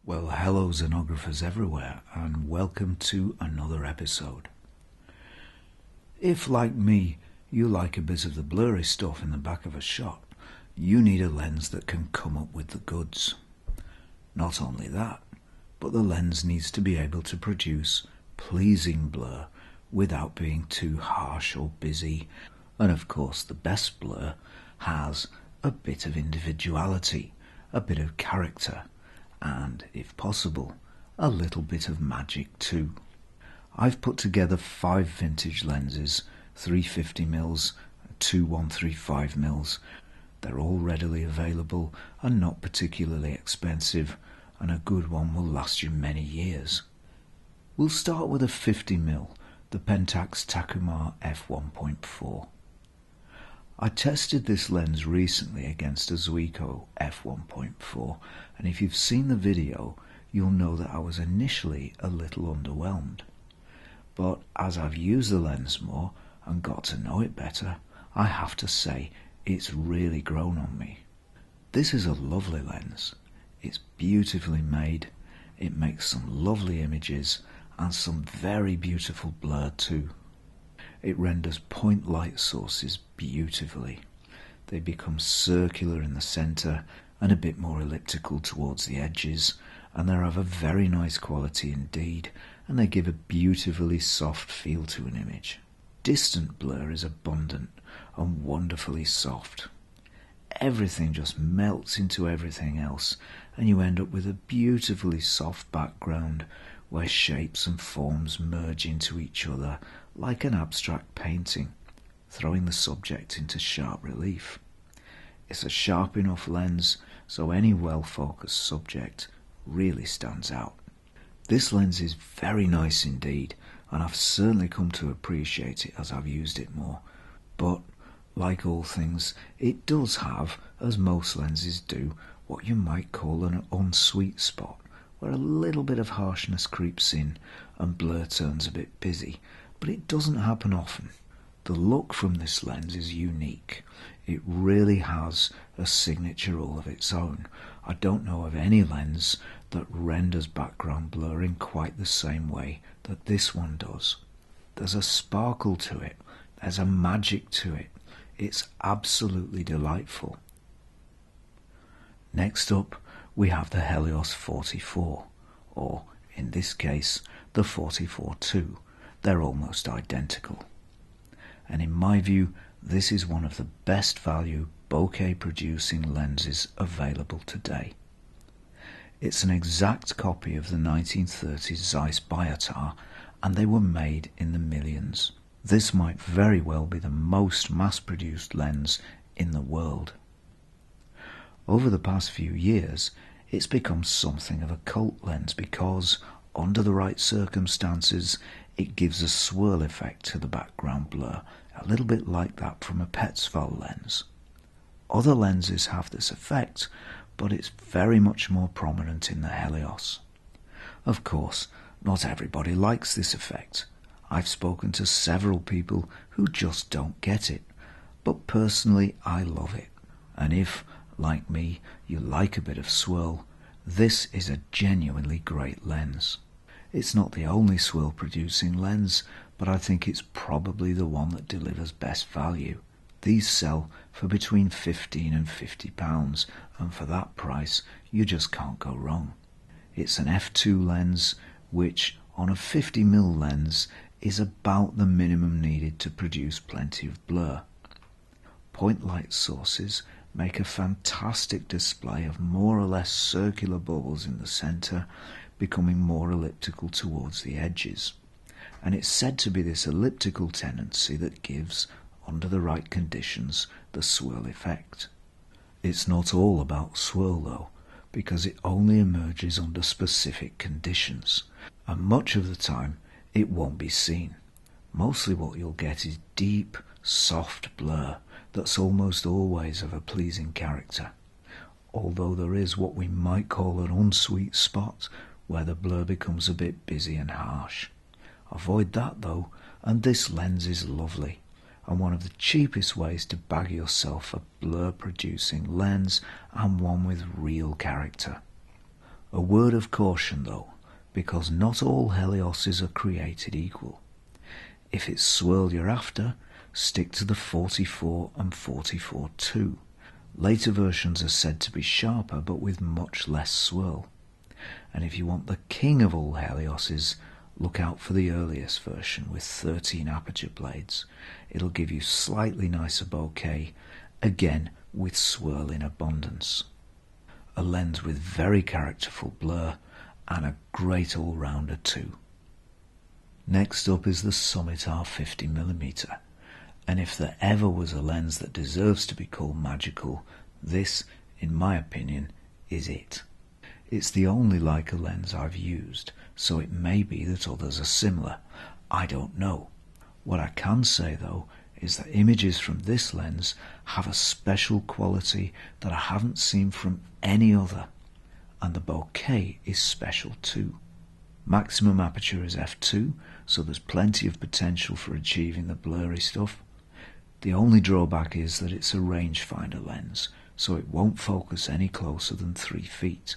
Well, hello xenographers everywhere, and welcome to another episode. If, like me, you like a bit of the blurry stuff in the back of a shot, you need a lens that can come up with the goods. Not only that, but the lens needs to be able to produce pleasing blur without being too harsh or busy, and of course the best blur has a bit of individuality, a bit of character, and, if possible, a little bit of magic too. I've put together 5 vintage lenses, 350mm, 2 135mm. They're all readily available and not particularly expensive, and a good one will last you many years. We'll start with a 50mm, the Pentax Takuma F14. I tested this lens recently against a Zuiko f1.4, and if you've seen the video, you'll know that I was initially a little underwhelmed. But as I've used the lens more and got to know it better, I have to say it's really grown on me. This is a lovely lens. It's beautifully made, it makes some lovely images and some very beautiful blur too. It renders point light sources beautifully. They become circular in the centre and a bit more elliptical towards the edges, and they're of a very nice quality indeed, and they give a beautifully soft feel to an image. Distant blur is abundant and wonderfully soft. Everything just melts into everything else, and you end up with a beautifully soft background where shapes and forms merge into each other like an abstract painting, throwing the subject into sharp relief. It's a sharp enough lens so any well-focused subject really stands out. This lens is very nice indeed, and I've certainly come to appreciate it as I've used it more. But, like all things, it does have, as most lenses do, what you might call an unsweet spot, where a little bit of harshness creeps in and blur turns a bit busy, but it doesn't happen often. The look from this lens is unique. It really has a signature all of its own. I don't know of any lens that renders background blur in quite the same way that this one does. There's a sparkle to it, there's a magic to it. It's absolutely delightful. Next up, we have the Helios 44, or, in this case, the 44-2. They're almost identical. And in my view, this is one of the best value bokeh-producing lenses available today. It's an exact copy of the 1930s Zeiss Biotar, and they were made in the millions. This might very well be the most mass-produced lens in the world. Over the past few years, it's become something of a cult lens because, under the right circumstances, it gives a swirl effect to the background blur, a little bit like that from a Petzval lens. Other lenses have this effect, but it's very much more prominent in the Helios. Of course, not everybody likes this effect. I've spoken to several people who just don't get it, but personally I love it. And if, like me, you like a bit of swirl, this is a genuinely great lens. It's not the only swirl producing lens, but I think it's probably the one that delivers best value. These sell for between £15 and £50, and for that price you just can't go wrong. It's an f2 lens, which on a 50mm lens is about the minimum needed to produce plenty of blur. Point light sources make a fantastic display of more or less circular bubbles in the centre, becoming more elliptical towards the edges. And it's said to be this elliptical tendency that gives, under the right conditions, the swirl effect. It's not all about swirl though, because it only emerges under specific conditions, and much of the time it won't be seen. Mostly what you'll get is deep, soft blur that's almost always of a pleasing character, although there is what we might call an unsweet spot where the blur becomes a bit busy and harsh. Avoid that though, and this lens is lovely, and one of the cheapest ways to bag yourself a blur producing lens and one with real character. A word of caution though, because not all Helioses are created equal. If it's swirl you're after, stick to the 44 and 44-2. Later versions are said to be sharper but with much less swirl. And if you want the king of all Helioses, look out for the earliest version with 13 aperture blades. It'll give you slightly nicer bokeh, again with swirl in abundance. A lens with very characterful blur and a great all-rounder too. Next up is the Summit R50mm, and if there ever was a lens that deserves to be called magical, this, in my opinion, is it. It's the only Leica lens I've used, so it may be that others are similar. I don't know. What I can say though is that images from this lens have a special quality that I haven't seen from any other, and the bokeh is special too. Maximum aperture is f2, so there's plenty of potential for achieving the blurry stuff. The only drawback is that it's a rangefinder lens, so it won't focus any closer than 3 feet.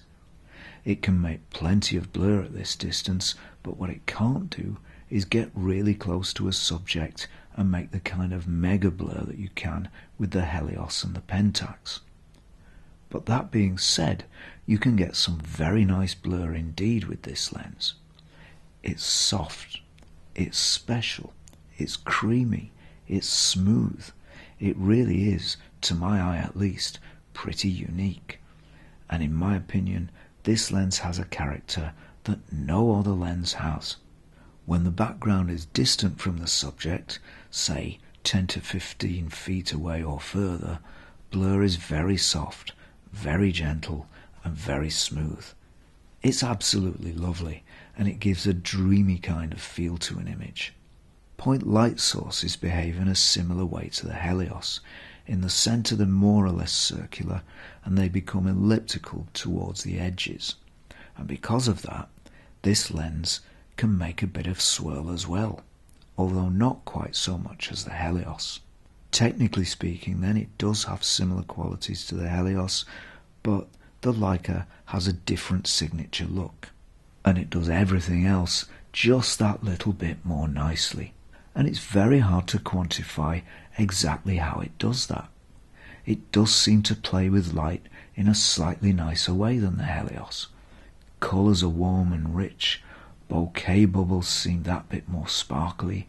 It can make plenty of blur at this distance, but what it can't do is get really close to a subject and make the kind of mega blur that you can with the Helios and the Pentax. But that being said, you can get some very nice blur indeed with this lens. It's soft, it's special, it's creamy, it's smooth. It really is, to my eye at least, pretty unique. And in my opinion, this lens has a character that no other lens has. When the background is distant from the subject, say 10 to 15 feet away or further, blur is very soft, very gentle and very smooth. It's absolutely lovely, and it gives a dreamy kind of feel to an image. Point light sources behave in a similar way to the Helios. In the centre they're more or less circular, and they become elliptical towards the edges. And because of that, this lens can make a bit of swirl as well, although not quite so much as the Helios. Technically speaking then, it does have similar qualities to the Helios, but the Leica has a different signature look, and it does everything else just that little bit more nicely. And it's very hard to quantify exactly how it does that. It does seem to play with light in a slightly nicer way than the Helios. Colours are warm and rich, bokeh bubbles seem that bit more sparkly,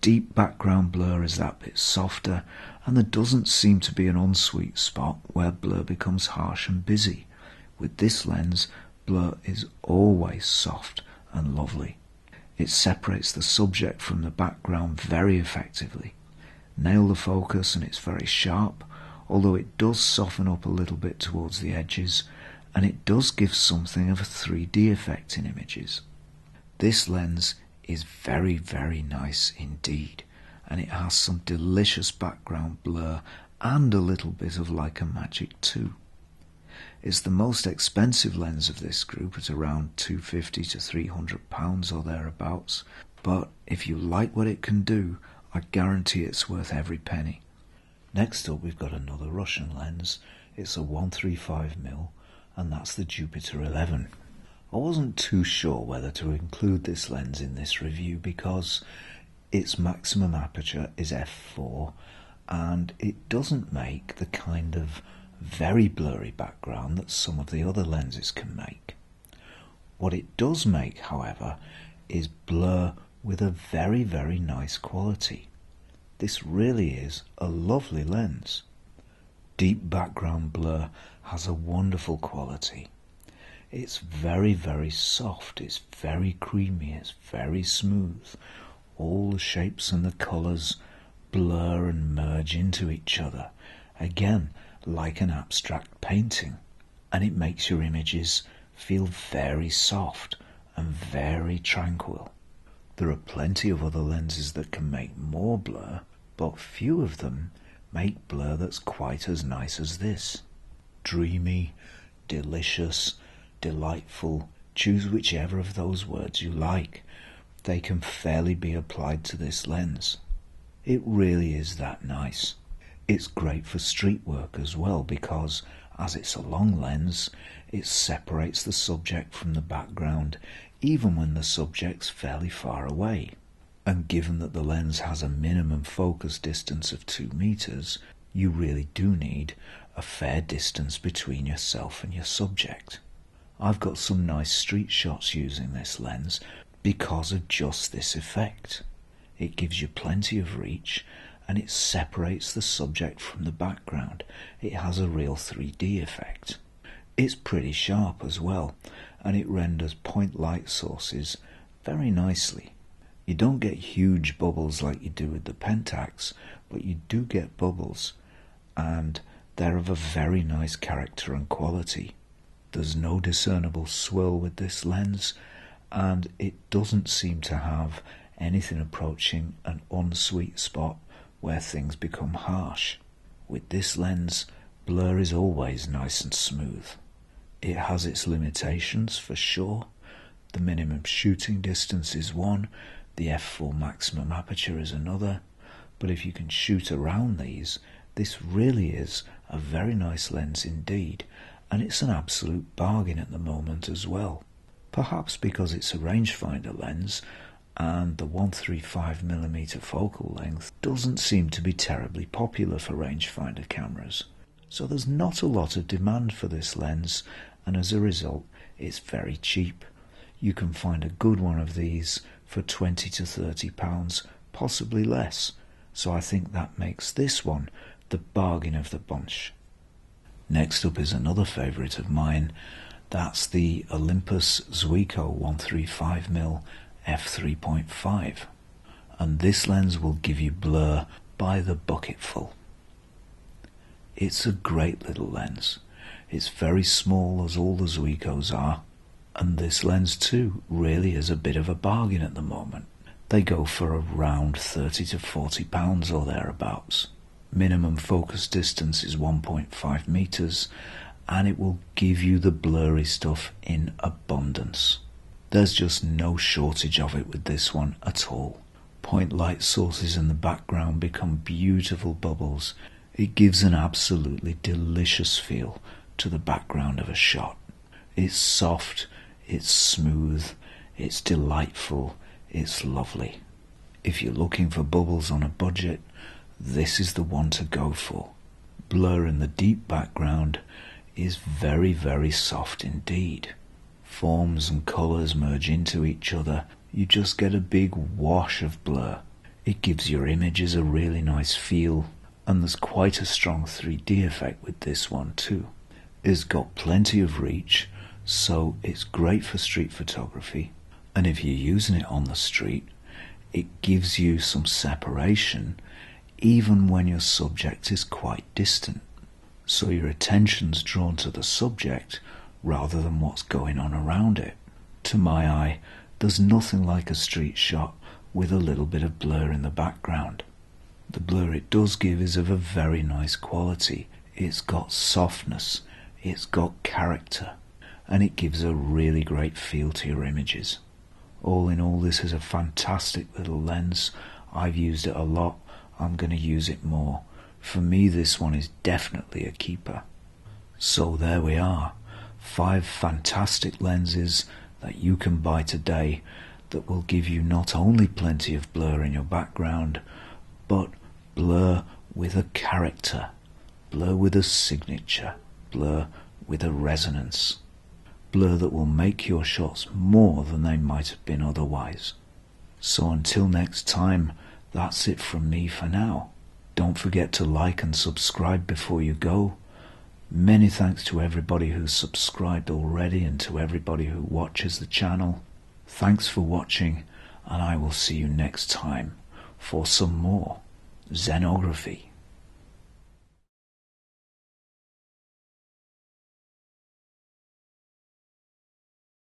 deep background blur is that bit softer, and there doesn't seem to be an unsweet spot where blur becomes harsh and busy. With this lens, blur is always soft and lovely. It separates the subject from the background very effectively. Nail the focus and it's very sharp, although it does soften up a little bit towards the edges, and it does give something of a 3D effect in images. This lens is very, very nice indeed, and it has some delicious background blur and a little bit of Leica magic too. It's the most expensive lens of this group at around £250 to £300 or thereabouts, but if you like what it can do, I guarantee it's worth every penny. Next up we've got another Russian lens. It's a 135mm, and that's the Jupiter 11. I wasn't too sure whether to include this lens in this review because its maximum aperture is f4 and it doesn't make the kind of very blurry background that some of the other lenses can make. What it does make, however, is blur with a very, very nice quality. This really is a lovely lens. Deep background blur has a wonderful quality. It's very, very soft, it's very creamy, it's very smooth. All the shapes and the colours blur and merge into each other, again like an abstract painting, and it makes your images feel very soft and very tranquil. There are plenty of other lenses that can make more blur, but few of them make blur that's quite as nice as this. Dreamy, delicious, delightful, choose whichever of those words you like. They can fairly be applied to this lens. It really is that nice. It's great for street work as well because, As it's a long lens, it separates the subject from the background even when the subject's fairly far away. And given that the lens has a minimum focus distance of 2 meters, you really do need a fair distance between yourself and your subject. I've got some nice street shots using this lens because of just this effect. It gives you plenty of reach and it separates the subject from the background. It has a real 3D effect. It's pretty sharp as well, and it renders point light sources very nicely. You don't get huge bubbles like you do with the Pentax, but you do get bubbles, and they're of a very nice character and quality. There's no discernible swirl with this lens, and it doesn't seem to have anything approaching an unsweet spot where things become harsh. With this lens, blur is always nice and smooth. It has its limitations for sure. The minimum shooting distance is one, the f4 maximum aperture is another, but if you can shoot around these, this really is a very nice lens indeed, and it's an absolute bargain at the moment as well. Perhaps because it's a rangefinder lens, and the 135mm focal length doesn't seem to be terribly popular for rangefinder cameras. So there's not a lot of demand for this lens, and as a result it's very cheap. You can find a good one of these for £20 to £30, possibly less, so I think that makes this one the bargain of the bunch. Next up is another favourite of mine. That's the Olympus Zuiko 135mm f3.5, and this lens will give you blur by the bucketful. It's a great little lens. It's very small, as all the Zuikos are, and this lens too really is a bit of a bargain at the moment. They go for around £30 to £40 or thereabouts. Minimum focus distance is 1.5 meters, and it will give you the blurry stuff in abundance. There's just no shortage of it with this one at all. Point light sources in the background become beautiful bubbles. It gives an absolutely delicious feel to the background of a shot. It's soft, it's smooth, it's delightful, it's lovely. If you're looking for bubbles on a budget, this is the one to go for. Blur in the deep background is very, very soft indeed. Forms and colours merge into each other. You just get a big wash of blur. It gives your images a really nice feel, and there's quite a strong 3D effect with this one too. It's got plenty of reach, so it's great for street photography, and if you're using it on the street, it gives you some separation even when your subject is quite distant, so your attention's drawn to the subject rather than what's going on around it. To my eye, there's nothing like a street shot with a little bit of blur in the background. The blur it does give is of a very nice quality. It's got softness, it's got character, and it gives a really great feel to your images. All in all, this is a fantastic little lens. I've used it a lot. I'm going to use it more. For me, this one is definitely a keeper. So there we are. 5 fantastic lenses that you can buy today that will give you not only plenty of blur in your background, but blur with a character, blur with a signature, blur with a resonance, blur that will make your shots more than they might have been otherwise. So until next time, that's it from me for now. Don't forget to like and subscribe before you go. Many thanks to everybody who's subscribed already and to everybody who watches the channel. Thanks for watching, and I will see you next time for some more Zenography.